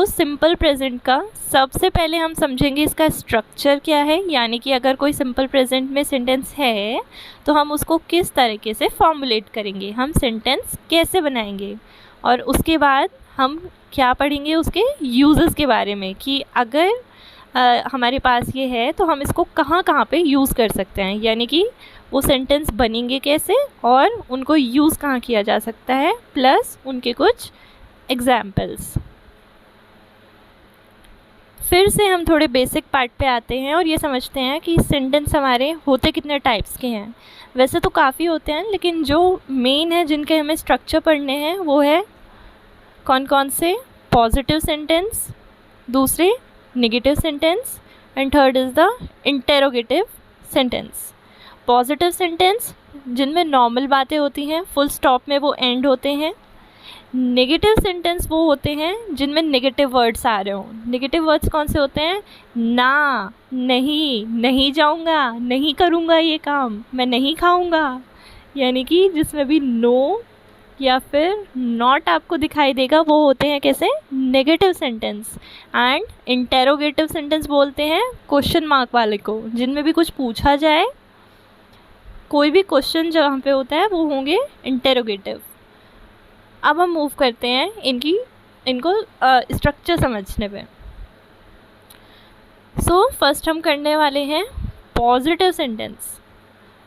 Simple present का सबसे पहले हम समझेंगे इसका स्ट्रक्चर क्या है, यानी कि अगर कोई सिंपल प्रेजेंट में सेंटेंस है तो हम उसको किस तरीके से फॉर्मुलेट करेंगे, हम सेंटेंस कैसे बनाएंगे, और उसके बाद हम क्या पढ़ेंगे उसके यूजेस के बारे में कि अगर हमारे पास ये है तो हम इसको कहाँ कहाँ पे यूज़ कर सकते हैं, यानी कि वो सेंटेंस बनेंगे कैसे और उनको यूज़ कहाँ किया जा सकता है, प्लस उनके कुछ एग्जाम्पल्स। फिर से हम थोड़े बेसिक पार्ट पे आते हैं और ये समझते हैं कि सेंटेंस हमारे होते कितने टाइप्स के हैं। वैसे तो काफ़ी होते हैं, लेकिन जो मेन है जिनके हमें स्ट्रक्चर पढ़ने हैं वो है कौन कौन से, पॉजिटिव सेंटेंस, दूसरे negative sentence, and third is the interrogative sentence. Positive sentence जिनमें नॉर्मल बातें होती हैं, फुल स्टॉप में वो एंड होते हैं। नेगेटिव सेंटेंस वो होते हैं जिनमें नेगेटिव वर्ड्स आ रहे हों। नेगेटिव वर्ड्स कौन से होते हैं, ना, नहीं, नहीं जाऊंगा, नहीं करूंगा ये काम, मैं नहीं खाऊंगा, यानी कि जिसमें भी नो या फिर नॉट आपको दिखाई देगा वो होते हैं कैसे, negative sentence. And interrogative sentence बोलते हैं क्वेश्चन मार्क वाले को, जिनमें भी कुछ पूछा जाए, कोई भी क्वेश्चन जहाँ पे होता है वो होंगे इंटेरोगेटिव। अब हम मूव करते हैं इनको स्ट्रक्चर समझने पे। फर्स्ट हम करने वाले हैं पॉजिटिव सेंटेंस।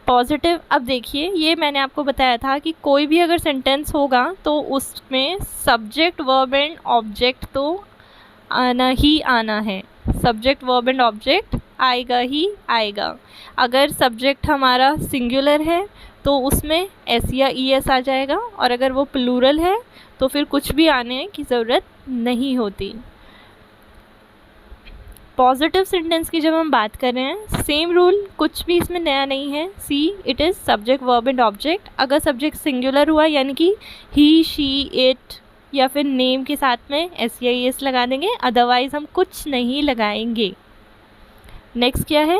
पॉजिटिव, अब देखिए ये मैंने आपको बताया था कि कोई भी अगर सेंटेंस होगा तो उसमें सब्जेक्ट वर्ब एंड ऑब्जेक्ट तो आना ही आना है। सब्जेक्ट वर्ब एंड ऑब्जेक्ट आएगा ही आएगा। अगर सब्जेक्ट हमारा सिंगुलर है तो उसमें एस या ई एस आ जाएगा, और अगर वो प्लूरल है तो फिर कुछ भी आने की ज़रूरत नहीं होती। पॉजिटिव सेंटेंस की जब हम बात कर रहे हैं, सेम रूल, कुछ भी इसमें नया नहीं है। See, it is subject verb and object. अगर सब्जेक्ट सिंगुलर हुआ यानी कि ही, शी, इट या फिर नेम के साथ में एस या ई एस लगा देंगे, अदरवाइज़ हम कुछ नहीं लगाएंगे। नेक्स्ट क्या है,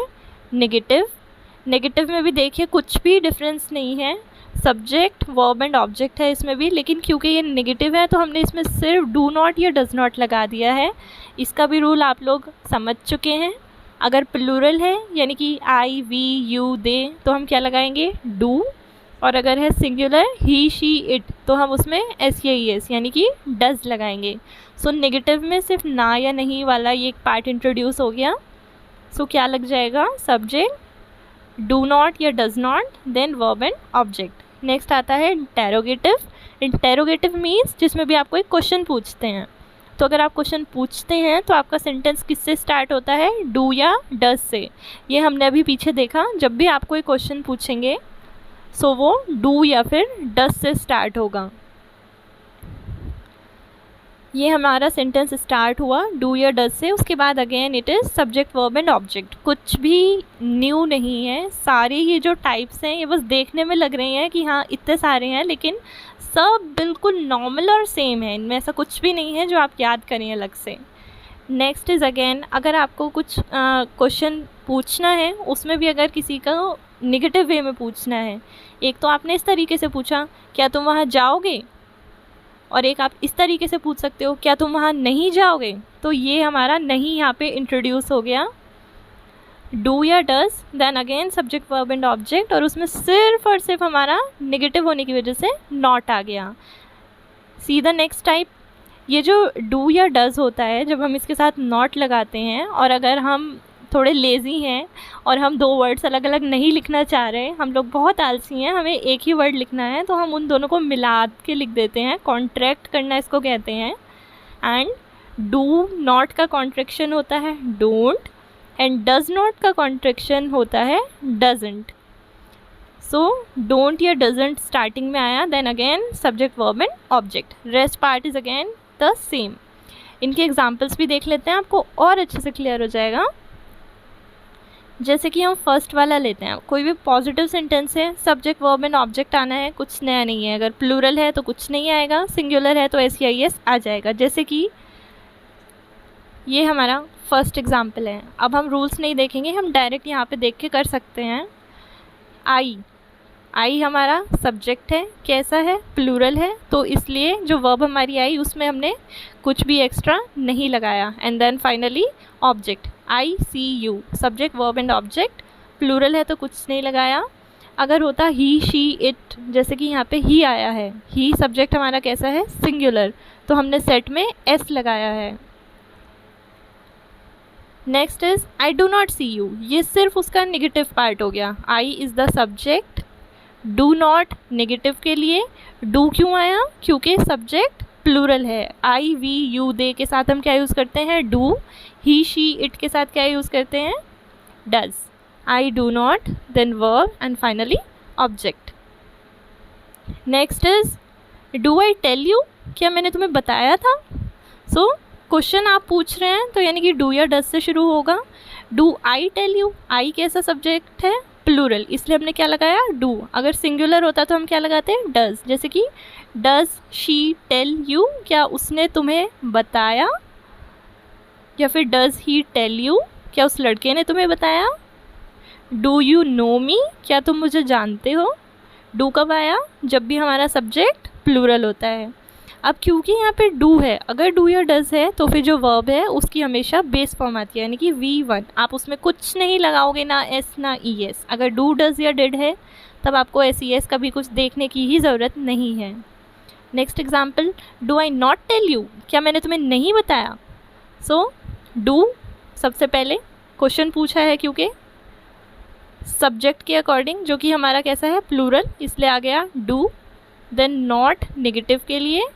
नेगेटिव। नेगेटिव में भी देखिए कुछ भी डिफरेंस नहीं है, सब्जेक्ट वर्ब एंड ऑब्जेक्ट है इसमें भी, लेकिन क्योंकि ये नेगेटिव है तो हमने इसमें सिर्फ डू नॉट या डज नॉट लगा दिया है। इसका भी रूल आप लोग समझ चुके हैं। अगर प्लूरल है यानी कि आई, वी, यू, दे, तो हम क्या लगाएंगे, डू, और अगर है सिंगुलर ही, शी, इट, तो हम उसमें एस या ई एस यानी कि डज लगाएंगे। सो नेगेटिव में सिर्फ ना या नहीं वाला ये एक पार्ट इंट्रोड्यूस हो गया। सो क्या लग जाएगा, सब्जेक्ट, डू नॉट या does not, then verb and object. Next आता है इंटेरोगेटिव। इंटेरोगेटिव मीन्स जिसमें भी आपको एक क्वेश्चन पूछते हैं। तो अगर आप क्वेश्चन पूछते हैं तो आपका सेंटेंस किससे स्टार्ट होता है, डू या डज से। ये हमने अभी पीछे देखा, जब भी आपको एक क्वेश्चन पूछेंगे सो वो डू या फिर डज से स्टार्ट होगा। ये हमारा सेंटेंस स्टार्ट हुआ डू या डज से, उसके बाद again it is subject verb and object. कुछ भी न्यू नहीं है, सारे ये जो टाइप्स हैं ये बस देखने में लग रहे हैं कि हाँ इतने सारे हैं, लेकिन सब बिल्कुल नॉर्मल और सेम है, इनमें ऐसा कुछ भी नहीं है जो आप याद करें अलग से। नेक्स्ट इज़ अगेन, अगर आपको कुछ क्वेश्चन पूछना है, उसमें भी अगर किसी का नेगेटिव वे में पूछना है, एक तो आपने इस तरीके से पूछा क्या तुम वहाँ जाओगे, और एक आप इस तरीके से पूछ सकते हो क्या तुम वहाँ नहीं जाओगे, तो ये हमारा नहीं यहाँ पे इंट्रोड्यूस हो गया, डू या does, then again subject verb and object, और उसमें सिर्फ और सिर्फ हमारा नेगेटिव होने की वजह से नॉट आ गया। सी द नेक्स्ट टाइप, ये जो डू या डज होता है, जब हम इसके साथ नॉट लगाते हैं और अगर हम थोड़े लेज़ी हैं और हम दो वर्ड्स अलग अलग नहीं लिखना चाह रहे, हम लोग बहुत आलसी हैं, हमें एक ही वर्ड लिखना है, तो हम उन दोनों को मिला के लिख देते हैं, कॉन्ट्रैक्ट करना इसको कहते हैं। एंड डू नॉट का कॉन्ट्रैक्शन होता है डोंट, एंड डज नॉट का कॉन्ट्रैक्शन होता है डजंट। सो डोंट या डजंट स्टार्टिंग में आया, then again subject verb and object, rest part is again the same. इनके एग्जाम्पल्स भी देख लेते हैं, आपको और अच्छे से क्लियर हो जाएगा। जैसे कि हम फर्स्ट वाला लेते हैं, कोई भी पॉजिटिव सेंटेंस है, सब्जेक्ट वर्ब एंड ऑब्जेक्ट आना है, कुछ नया नहीं है। अगर प्लूरल है तो कुछ नहीं आएगा, सिंगुलर है तो एस या एस आ जाएगा। जैसे कि ये हमारा फर्स्ट एग्जाम्पल है। अब हम रूल्स नहीं देखेंगे, हम डायरेक्ट यहाँ पे देख के कर सकते हैं। आई, आई हमारा सब्जेक्ट है, कैसा है, प्लूरल है, तो इसलिए जो वर्ब हमारी आई उसमें हमने कुछ भी एक्स्ट्रा नहीं लगाया। And then finally object, I see you, subject verb and object, plural है तो कुछ नहीं लगाया। अगर होता ही शी इट, जैसे कि यहाँ पे ही आया है, ही सब्जेक्ट हमारा कैसा है, सिंगुलर, तो हमने सेट में एस लगाया है। Next is I do not see you, ये सिर्फ उसका निगेटिव पार्ट हो गया। I is the subject, do not negative के लिए, डू क्यों आया, क्योंकि सब्जेक्ट प्लूरल है। आई वी यू दे के साथ हम क्या यूज़ करते हैं, डू। ही शी इट के साथ क्या यूज़ करते हैं, does. I do not, then verb and finally object. Next is do I tell you, क्या मैंने तुम्हें बताया था। सो क्वेश्चन आप पूछ रहे हैं तो यानी कि डू या डज से शुरू होगा। डू आई टेल यू, आई कैसा सब्जेक्ट है, प्लूरल, इसलिए हमने क्या लगाया, डू। अगर सिंगुलर होता तो हम क्या लगाते हैं, डज। जैसे कि डज शी टेल यू, क्या उसने तुम्हें बताया, या फिर डज ही टेल यू, क्या उस लड़के ने तुम्हें बताया। डू यू नो मी, क्या तुम मुझे जानते हो। डू कब आया, जब भी हमारा सब्जेक्ट प्लूरल होता है। अब क्योंकि यहाँ पे डू है, अगर डू या डज है तो फिर जो वर्ब है उसकी हमेशा बेस फॉर्म आती है, यानी कि V1। आप उसमें कुछ नहीं लगाओगे, ना एस ना ES। अगर डू डज या डिड है तब आपको SES का भी कुछ देखने की ही ज़रूरत नहीं है। Next example, do I not tell you, क्या मैंने तुम्हें नहीं बताया। सो डू सबसे पहले क्वेश्चन पूछा है क्योंकि सब्जेक्ट के अकॉर्डिंग, जो कि हमारा कैसा है, प्लूरल, इसलिए आ गया डू। देन नॉट नेगेटिव के लिए,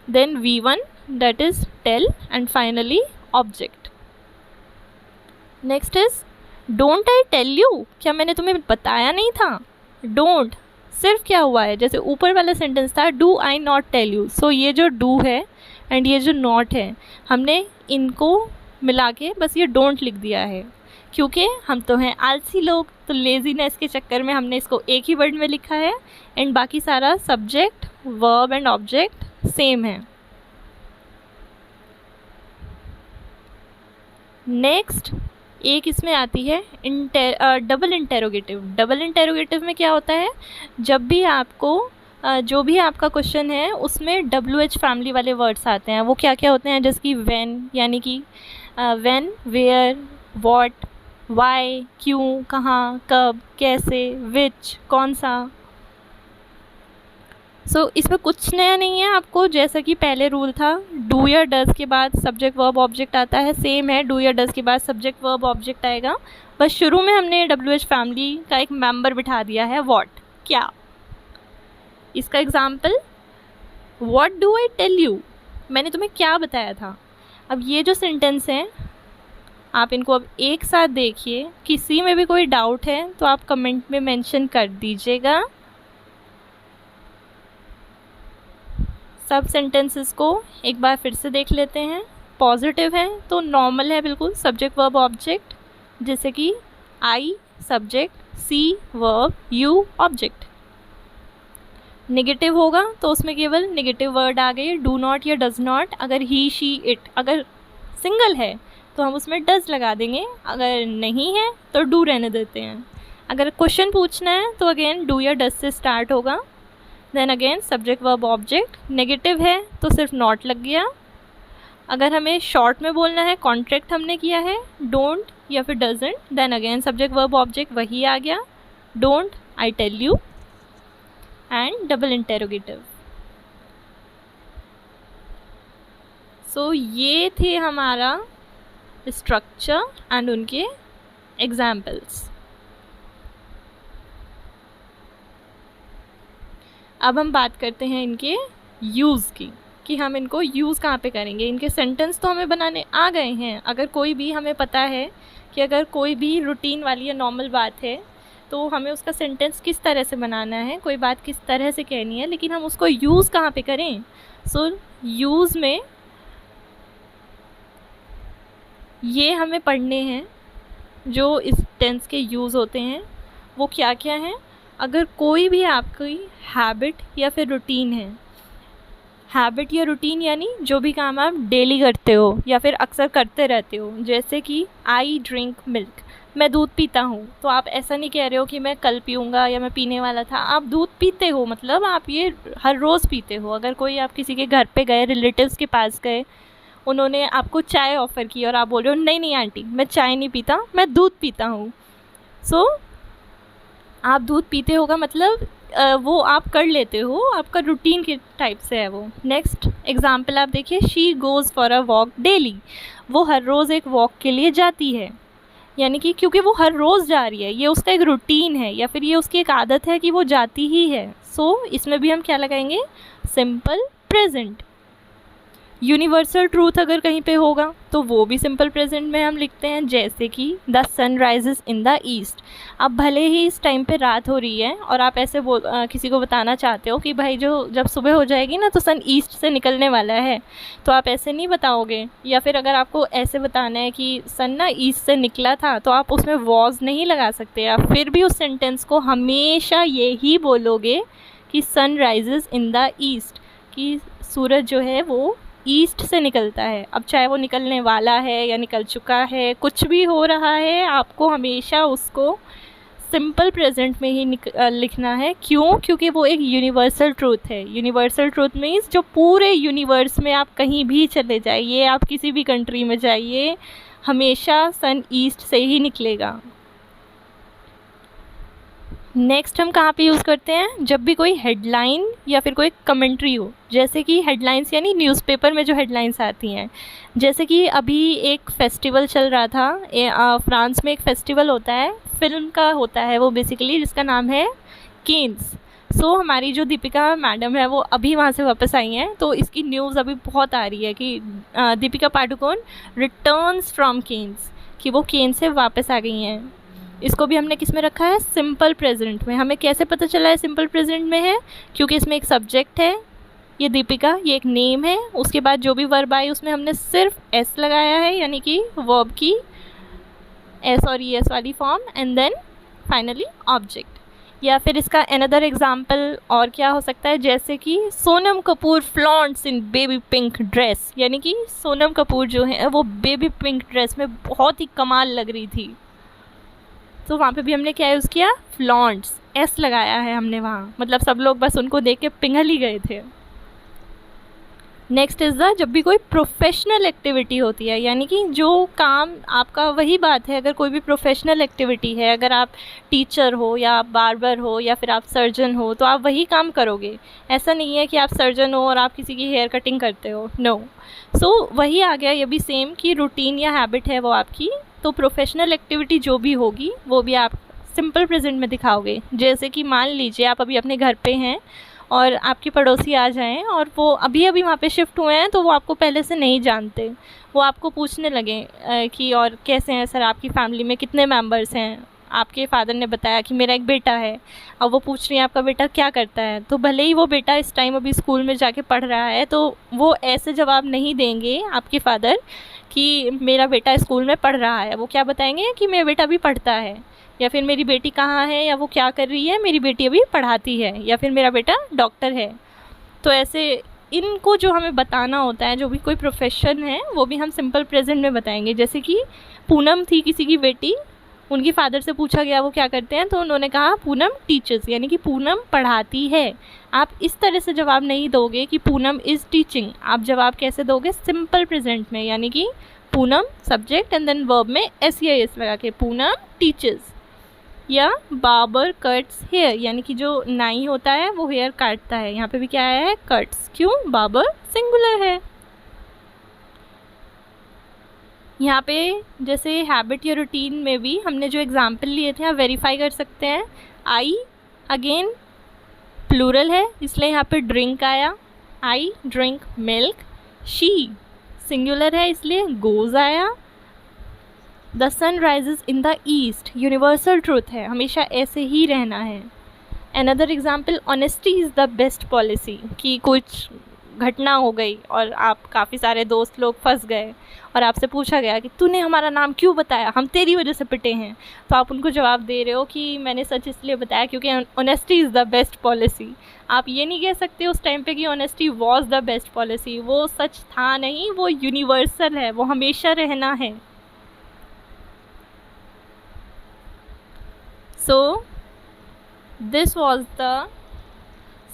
then V1 that is tell and finally object. Next is don't I tell you, क्या मैंने तुम्हें बताया नहीं था। don't सिर्फ क्या हुआ है, जैसे ऊपर वाला सेंटेंस था do I not tell you, so ये जो do है एंड ये जो not है हमने इनको मिला के बस ये don't लिख दिया है, क्योंकि हम तो हैं आलसी लोग, तो लेजीनेस के चक्कर में हमने इसको एक ही वर्ड में लिखा है एंड बाकी सारा subject verb and object same है। नेक्स्ट एक इसमें आती है डबल इंटेरोगेटिव। डबल इंटेरोगेटिव में क्या होता है, जब भी आपको जो भी आपका क्वेश्चन है उसमें WH फैमिली वाले वर्ड्स आते हैं। वो क्या क्या होते हैं, जैसे कि व्हेन, यानी कि व्हेन, वेयर, व्हाट, व्हाई, क्यों, कहाँ, कब, कैसे, विच, कौन सा। सो इसमें कुछ नया नहीं है आपको, जैसा कि पहले रूल था, डू या डज के बाद सब्जेक्ट वर्ब ऑब्जेक्ट आता है, सेम है, डू या डज के बाद सब्जेक्ट वर्ब ऑब्जेक्ट आएगा। बस शुरू में हमने WH फैमिली का एक मेंबर बिठा दिया है, व्हाट, क्या। इसका example, what do I tell you, मैंने तुम्हें क्या बताया था। अब ये जो सेंटेंस हैं आप इनको अब एक साथ देखिए, किसी में भी कोई डाउट है तो आप कमेंट में मेंशन कर दीजिएगा। सब सेंटेंसेस को एक बार फिर से देख लेते हैं। पॉजिटिव है तो नॉर्मल है बिल्कुल, सब्जेक्ट वर्ब ऑब्जेक्ट, जैसे कि I subject, see verb, you object. Negative होगा तो उसमें केवल नेगेटिव वर्ड आ गए, डू नॉट या डज नॉट। अगर ही शी इट, अगर सिंगल है तो हम उसमें डज लगा देंगे, अगर नहीं है तो डू रहने देते हैं। अगर क्वेश्चन पूछना है तो अगेन डू या डज से स्टार्ट होगा। Then again subject verb object, negative है तो सिर्फ नॉट लग गया। अगर हमें शॉर्ट में बोलना है, कॉन्ट्रैक्ट हमने किया है, डोंट या फिर doesn't, then again subject verb object वही आ गया, don't I tell you and double interrogative. So ये थे हमारा स्ट्रक्चर एंड उनके एग्जाम्पल्स। अब हम बात करते हैं इनके यूज़ की, कि हम इनको यूज़ कहाँ पे करेंगे। इनके सेंटेंस तो हमें बनाने आ गए हैं। अगर कोई भी, हमें पता है कि अगर कोई भी रूटीन वाली या नॉर्मल बात है तो हमें उसका सेंटेंस किस तरह से बनाना है, कोई बात किस तरह से कहनी है, लेकिन हम उसको यूज़ कहाँ पे करें। सो यूज़ में ये हमें पढ़ने हैं जो इस टेंस के यूज़ होते हैं, वो क्या क्या हैं। अगर कोई भी आपकी हैबिट या फिर रूटीन है, हैबिट या रूटीन यानी जो भी काम आप डेली करते हो या फिर अक्सर करते रहते हो, जैसे कि आई ड्रिंक मिल्क, मैं दूध पीता हूँ। तो आप ऐसा नहीं कह रहे हो कि मैं कल पीऊँगा या मैं पीने वाला था, आप दूध पीते हो, मतलब आप ये हर रोज़ पीते हो। अगर कोई आप किसी के घर पे गए, रिलेटिव्स के पास गए, उन्होंने आपको चाय ऑफ़र की और आप बोल रहे हो नहीं नहीं आंटी मैं चाय नहीं पीता, मैं दूध पीता हूँ। सो आप दूध पीते हो का मतलब वो आप कर लेते हो, आपका रूटीन के टाइप से है वो। नेक्स्ट एग्जाम्पल आप देखिए, she goes for a walk daily, वो हर रोज़ एक वॉक के लिए जाती है, यानी कि क्योंकि वो हर रोज़ जा रही है, ये उसका एक रूटीन है या फिर ये उसकी एक आदत है कि वो जाती ही है। सो इसमें भी हम क्या लगाएंगे, सिंपल प्रेजेंट। यूनिवर्सल ट्रूथ अगर कहीं पे होगा तो वो भी सिंपल प्रेजेंट में हम लिखते हैं, जैसे कि the sun rises in the east. अब भले ही इस टाइम पे रात हो रही है और आप ऐसे किसी को बताना चाहते हो कि भाई जो जब सुबह हो जाएगी ना तो सन ईस्ट से निकलने वाला है, तो आप ऐसे नहीं बताओगे। या फिर अगर आपको ऐसे बताना है कि सन ना ईस्ट से निकला था, तो आप उसमें वॉज नहीं लगा सकते, आप फिर भी उस सेंटेंस को हमेशा यही बोलोगे कि sun rises in the east, कि सूरज जो है वो ईस्ट से निकलता है। अब चाहे वो निकलने वाला है या निकल चुका है, कुछ भी हो रहा है, आपको हमेशा उसको सिंपल प्रेजेंट में ही लिखना है। क्यों? क्योंकि वो एक यूनिवर्सल ट्रूथ है। यूनिवर्सल ट्रूथ मीन्स जो पूरे यूनिवर्स में आप कहीं भी चले जाइए, आप किसी भी कंट्री में जाइए, हमेशा सन ईस्ट से ही निकलेगा। नेक्स्ट हम कहाँ पे यूज़ करते हैं, जब भी कोई हेडलाइन या फिर कोई कमेंट्री हो, जैसे कि हेडलाइंस यानी न्यूज़पेपर में जो हेडलाइंस आती हैं। जैसे कि अभी एक फेस्टिवल चल रहा था, फ्रांस में एक फेस्टिवल होता है, फिल्म का होता है वो बेसिकली, जिसका नाम है केन्स। सो हमारी जो दीपिका मैडम है वो अभी वहाँ से वापस आई हैं, तो इसकी न्यूज़ अभी बहुत आ रही है कि Deepika Padukone returns from Cannes, कि वो केन्स से वापस आ गई हैं। इसको भी हमने किस में रखा है, सिंपल प्रेजेंट में। हमें कैसे पता चला है सिंपल प्रेजेंट में है, क्योंकि इसमें एक सब्जेक्ट है, ये दीपिका, ये एक नेम है, उसके बाद जो भी वर्ब आई उसमें हमने सिर्फ एस लगाया है, यानी कि वर्ब की एस और ई एस वाली form, and then finally object. या फिर इसका अनदर एग्जाम्पल और क्या हो सकता है, जैसे कि Sonam Kapoor flaunts in baby pink dress, यानी कि सोनम कपूर जो है वो बेबी पिंक ड्रेस में बहुत ही कमाल लग रही थी। तो वहाँ पे भी हमने क्या यूज़ किया, फ्लॉन्ट्स, एस लगाया है हमने वहाँ, मतलब सब लोग बस उनको देख के पिघल ही गए थे। नेक्स्ट इज़ द, जब भी कोई प्रोफेशनल एक्टिविटी होती है, यानी कि जो काम आपका, वही बात है, अगर कोई भी प्रोफेशनल एक्टिविटी है, अगर आप टीचर हो या आप बार्बर हो या फिर आप सर्जन हो, तो आप वही काम करोगे। ऐसा नहीं है कि आप सर्जन हो और आप किसी की हेयर कटिंग करते हो, नो। सो वही आ गया ये भी सेम, कि रूटीन या हैबिट है वो आपकी, तो प्रोफेशनल एक्टिविटी जो भी होगी वो भी आप सिंपल प्रेजेंट में दिखाओगे। जैसे कि मान लीजिए आप अभी अपने घर पे हैं और आपके पड़ोसी आ जाएं और वो अभी अभी वहाँ पे शिफ्ट हुए हैं, तो वो आपको पहले से नहीं जानते, वो आपको पूछने लगे कि और कैसे हैं सर, आपकी फैमिली में कितने मेंबर्स हैं। आपके फादर ने बताया कि मेरा एक बेटा है, अब वो पूछ रही हैं आपका बेटा क्या करता है, तो भले ही वो बेटा इस टाइम अभी स्कूल में जाके पढ़ रहा है, तो वो ऐसे जवाब नहीं देंगे आपके फादर कि मेरा बेटा स्कूल में पढ़ रहा है। वो क्या बताएंगे कि मेरा बेटा भी पढ़ता है, या फिर मेरी बेटी कहाँ है या वो क्या कर रही है, मेरी बेटी अभी पढ़ाती है, या फिर मेरा बेटा डॉक्टर है। तो ऐसे इनको जो हमें बताना होता है, जो भी कोई प्रोफेशन है, वो भी हम सिंपल प्रेजेंट में बताएंगे। जैसे कि पूनम थी किसी की बेटी, उनके फादर से पूछा गया वो क्या करते हैं, तो उन्होंने कहा पूनम टीचर्स, यानी कि पूनम पढ़ाती है। आप इस तरह से जवाब नहीं दोगे कि पूनम इज़ टीचिंग, आप जवाब कैसे दोगे, सिंपल प्रेजेंट में, यानी कि Poonam subject and then verb में एस या एस लगा के, पूनम टीचर्स। या बार्बर कट्स हेयर, यानी कि जो नाई होता है वो हेयर काटता है, यहाँ पे भी क्या आया है, कट्स, क्यों, बार्बर सिंगुलर है। यहाँ पे जैसे हैबिट या रूटीन में भी हमने जो एग्जाम्पल लिए थे आप वेरीफाई कर सकते हैं। आई अगेन प्लूरल है, इसलिए यहाँ पे ड्रिंक आया, I drink milk. She singular है, इसलिए गोज़ आया। The sun rises in the east, universal truth है, हमेशा ऐसे ही रहना है। Another example, honesty is the best policy, कि कुछ घटना हो गई और आप काफ़ी सारे दोस्त लोग फंस गए और आपसे पूछा गया कि तूने हमारा नाम क्यों बताया, हम तेरी वजह से पिटे हैं, तो आप उनको जवाब दे रहे हो कि मैंने सच इसलिए बताया क्योंकि honesty is the best policy. आप ये नहीं कह सकते उस टाइम पे कि honesty was the best policy, वो सच था नहीं, वो यूनिवर्सल है, वो हमेशा रहना है। So this was the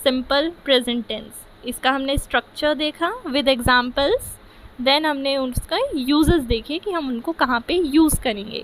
simple present tense. इसका हमने स्ट्रक्चर देखा विद एग्जाम्पल्स, देन हमने उसका यूजेस देखे कि हम उनको कहाँ पे यूज़ करेंगे।